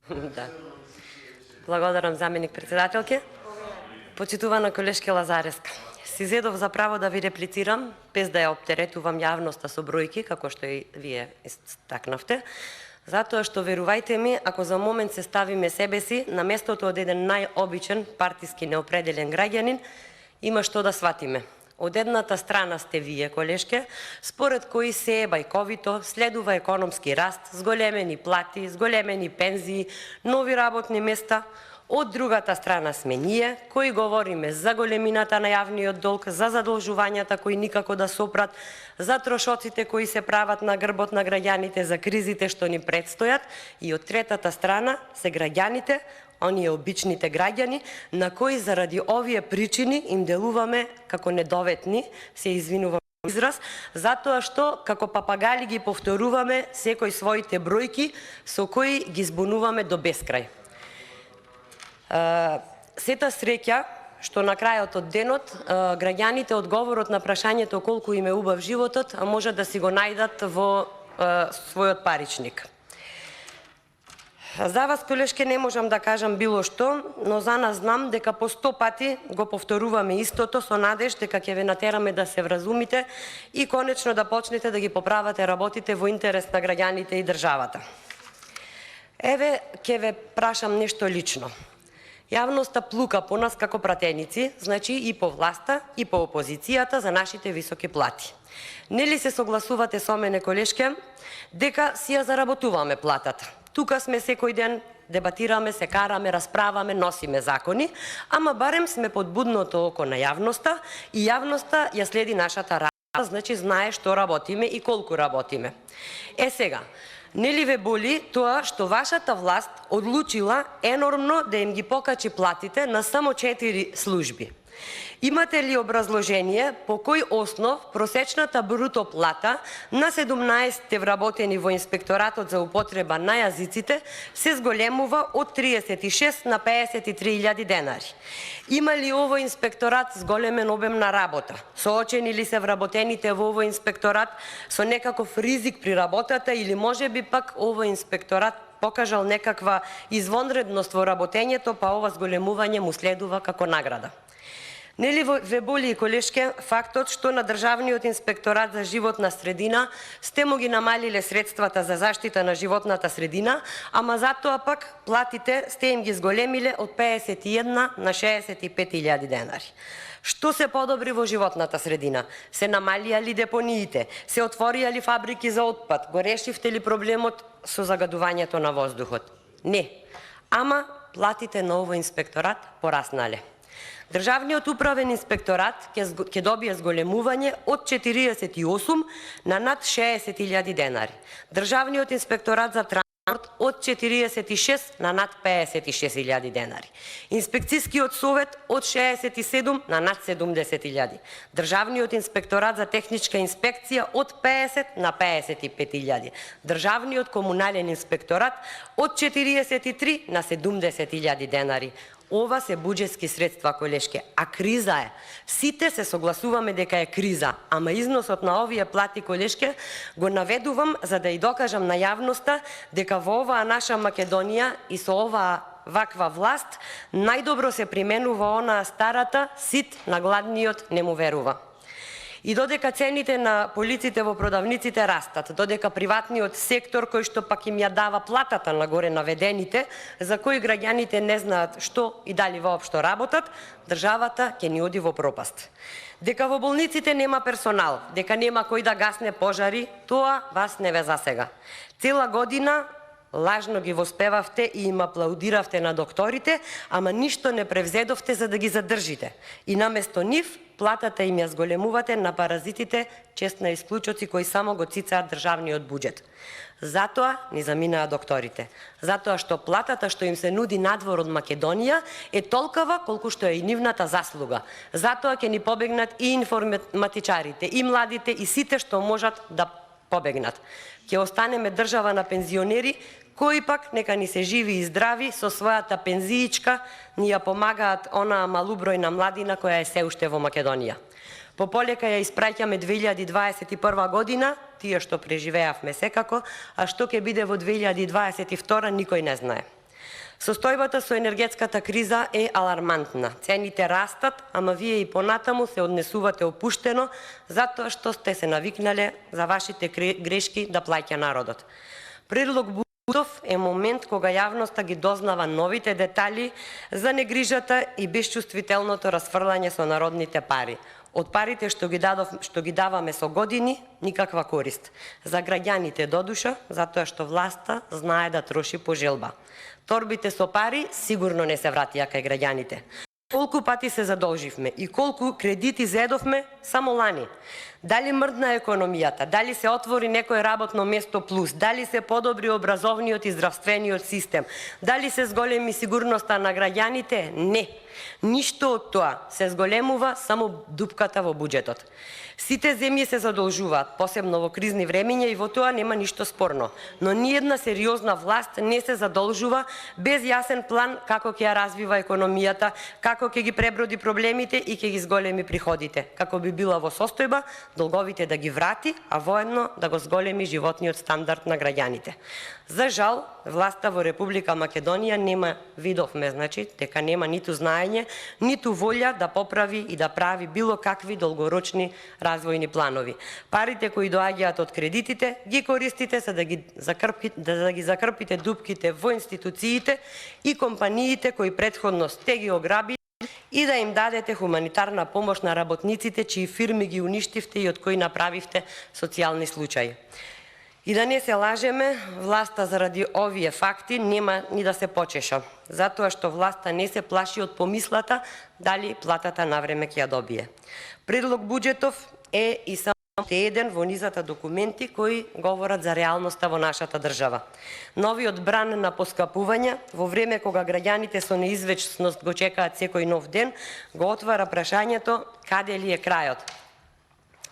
Да. Благодарам, заменик председателке. Почитувана колешке Лазареска, си зедов за право да ви реплицирам, без да ја оптеретувам јавноста со бројки, како што и вие истакнавте, затоа што, верувајте ми, ако за момент се ставиме себе си на местото од еден најобичен партиски неопределен граѓанин, има што да сватиме. Од едната страна сте вие, колешке, според кои се бајковито следува економски раст, зголемени плати, зголемени пензии, нови работни места. Од другата страна сме ние, кои говориме за големината на јавниот долг, за задолжувањата кои никако да сопрат, за трошоците кои се прават на грбот на граѓаните, за кризите што ни предстојат, и од третата страна се граѓаните, оние обичните граѓани, на кои заради овие причини им делуваме како недоветни, се извинувам израз, затоа што како папагали ги повторуваме секој своите бројки со кои ги збунуваме до бескрај. Сета среќа што на крајот од денот граѓаните одговорот на прашањето колку им е убав животот може да си го најдат во својот паричник. За вас, колешке, не можам да кажам било што, но за нас знам дека по 100 пати го повторуваме истото со надеж дека ќе ве натераме да се вразумите и конечно да почнете да ги поправате работите во интерес на граѓаните и државата. Еве, ќе ве прашам нешто лично. Јавноста плука по нас како пратеници, значи и по власта, и по опозицијата за нашите високи плати. Нели се согласувате со мене, колешке, дека си ја заработуваме платата? Тука сме секој ден, дебатираме, се караме, расправаме, носиме закони, ама барем сме под будното око на јавноста и јавноста ја следи нашата работа, значи знае што работиме и колку работиме. Сега, нели ве боли тоа што вашата власт одлучила енормно да им ги покачи платите на само 4 служби? Имате ли образложение по кој основ просечната бруто плата на 17 вработени во инспекторатот за употреба на јазиците се зголемува од 36 на 53.000 денари? Има ли овој инспекторат зголемен обем на работа? Соочени ли се вработените во овој инспекторат со некаков ризик при работата или може би пак овој инспекторат покажал некаква извонредност во работењето, па ова зголемување му следува како награда? Нели ве боли, колешке, фактот што на Државниот инспекторат за животна средина сте му ги намалиле средствата за заштита на животната средина, ама затоа пак платите сте им ги зголемиле од 51 на 65.000 денари? Што се подобри во животната средина? Се намалија ли депониите? Се отворија ли фабрики за отпад? Го решивте ли проблемот со загадувањето на воздухот? Не. Ама платите на овој инспекторат пораснале. Државниот управен инспекторат ќе добие зголемување од 48 на над 60.000 денари. Државниот инспекторат за транспорт од 46 на над 56.000 денари. Инспекцијскиот совет од 67 на над 70.000. Државниот инспекторат за техничка инспекција од 50 на 55.000. Државниот комунален инспекторат од 43 на 70.000 денари. Ова се буџетски средства, колешке, а криза е. Сите се согласуваме дека е криза, ама износот на овие плати, колешке, го наведувам за да и докажам на јавноста дека во оваа наша Македонија и со оваа ваква власт најдобро се применува онаа старата сит на гладниот не му верува. И додека цените на полиците во продавниците растат, додека приватниот сектор кој што пак им ја дава платата на горе наведените, за кои граѓаните не знаат што и дали воопшто работат, државата ќе ни оди во пропаст. Дека во болниците нема персонал, дека нема кој да гасне пожари, тоа вас не ве засега. Цела година лажно ги воспевавте и им аплаудиравте на докторите, ама ништо не превзедовте за да ги задржите. И наместо нив, платата им ја зголемувате на паразитите, честна исклучоци кои само го цицаат државниот буџет. Затоа ни заминаа докторите. Затоа што платата што им се нуди надвор од Македонија е толкова колку што е и нивната заслуга. Затоа ќе ни побегнат и информатичарите, и младите, и сите што можат да побегнат. Ќе останеме држава на пензионери, кои пак нека ни се живи и здрави со својата пензиичка ни ја помагаат онаа малубројна младина која е се уште во Македонија. Пополека ја испраќаме 2021 година, тие што преживеавме секако, а што ќе биде во 2022 никој не знае. Состојбата со енергетската криза е алармантна. Цените растат, ама вие и понатаму се однесувате опуштено, затоа што сте се навикнале за вашите грешки да плаќа народот. Предлог Бутов е момент кога јавноста ги дознава новите детали за негрижата и безчувствителното расфрлање со народните пари. Од парите што ги даваме со години, никаква корист. За граѓаните додуша, затоа што власта знае да троши по желба. Торбите со пари сигурно не се вратија кај граѓаните. Колку пати се задолживме и колку кредити зедовме само лани? Дали мрдна економијата, дали се отвори некој работно место плюс, дали се подобри образовниот и здравствениот систем, дали се зголеми сигурноста на граѓаните? Не. Ништо од тоа. Се зголемува само дупката во буџетот. Сите земји се задолжуваат, посебно во кризни времиња, и во тоа нема ништо спорно. Но ниедна сериозна власт не се задолжува без јасен план како ќе ја развива економијата, како ќе ги преброди проблемите и ќе ги зголеми приходите, како би била во состојба долговите да ги врати, а воедно да го зголеми животниот стандард на граѓаните. За жал, власта во Република Македонија видовме, дека нема ниту знаење, ниту волја да поправи и да прави било какви долгорочни развојни планови. Парите кои доаѓаат од кредитите ги користите за да ги закрпите дупките во институциите и компаниите кои претходно сте ги ограбили и да им дадете хуманитарна помош на работниците чии фирми ги уништивте и од кои направивте социјални случаи. И да не се лажеме, власта заради овие факти нема ни да се почеша, затоа што власта не се плаши од помислата дали платата навреме ќе ја добие. Предлог буџетов е и само еден во низата документи кои говорат за реалноста во нашата држава. Новиот бран на поскапување, во време кога граѓаните со неизвестност го чекаат секој нов ден, го отвара прашањето каде ли е крајот.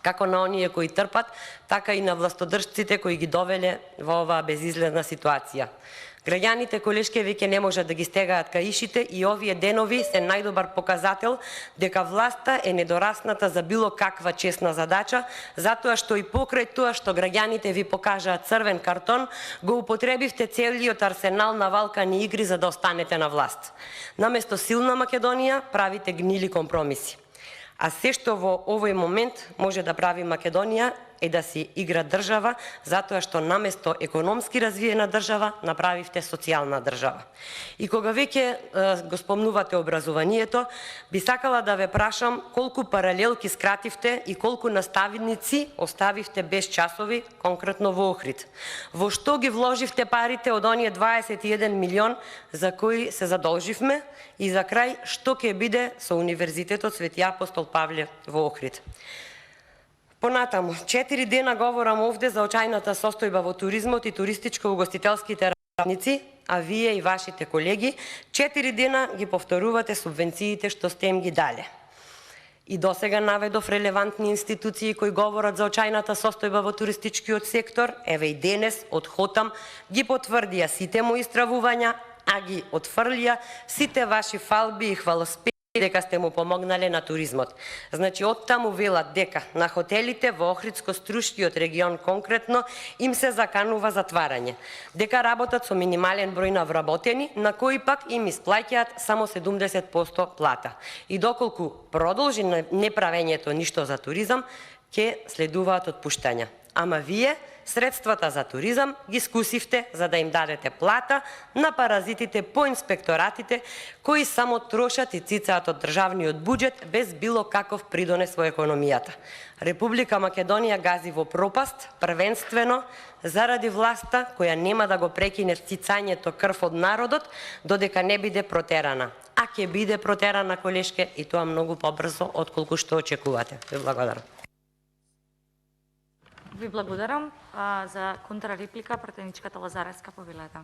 Како на оние кои трпат, така и на властодржците кои ги довеле во оваа безизлезна ситуација. Граѓаните колешке веќе не можат да ги стегаат каишите и овие денови се најдобар показател дека власта е недорасната за било каква честна задача, затоа што и покрај тоа што граѓаните ви покажаат црвен картон, го употребивте целиот арсенал на валкани игри за да останете на власт. Наместо силна Македонија правите гнили компромиси. А се што во овој момент може да прави Македонија е да си игра држава, затоа што наместо економски развиена држава, направивте социјална држава. И кога веќе го спомнувате образованието, би сакала да ве прашам колку паралелки скративте и колку наставници оставивте без часови, конкретно во Охрид. Во што ги вложивте парите од оние 21 милион за кои се задолживме и за крај што ќе биде со Универзитетот Свети Апостол Павле во Охрид. Понатаму, 4 дена говорам овде за очајната состојба во туризмот и туристичко-угостителските работници, а вие и вашите колеги 4 дена ги повторувате субвенциите што сте им ги дале. И досега наведов релевантни институции кои говорат за очајната состојба во туристичкиот сектор, еве и денес од Хотам ги потврдија сите мои стравувања, а ги отфрлија сите ваши фалби и хвалоспеви дека сте му помогнале на туризмот. Значи, оттаму велат дека на хотелите во Охридско-Струшкиот регион конкретно им се заканува затварање, дека работат со минимален број на вработени, на кои пак им исплаќаат само 70% плата. И доколку продолжи неправењето ништо за туризам, ќе следуваат отпуштања. Ама вие средствата за туризам ги скусивте за да им дадете плата на паразитите по инспекторатите кои само трошат и цицаат од државниот буџет без било каков придонес во економијата. Република Македонија гази во пропаст, првенствено заради власта која нема да го прекине цицањето крв од народот додека не биде протерана. А ќе биде протерана, колешке, и тоа многу побрзо отколку што очекувате. Ви благодарам. Ви благодарам. За контрареплика, пратеничката Лазареска, повелете.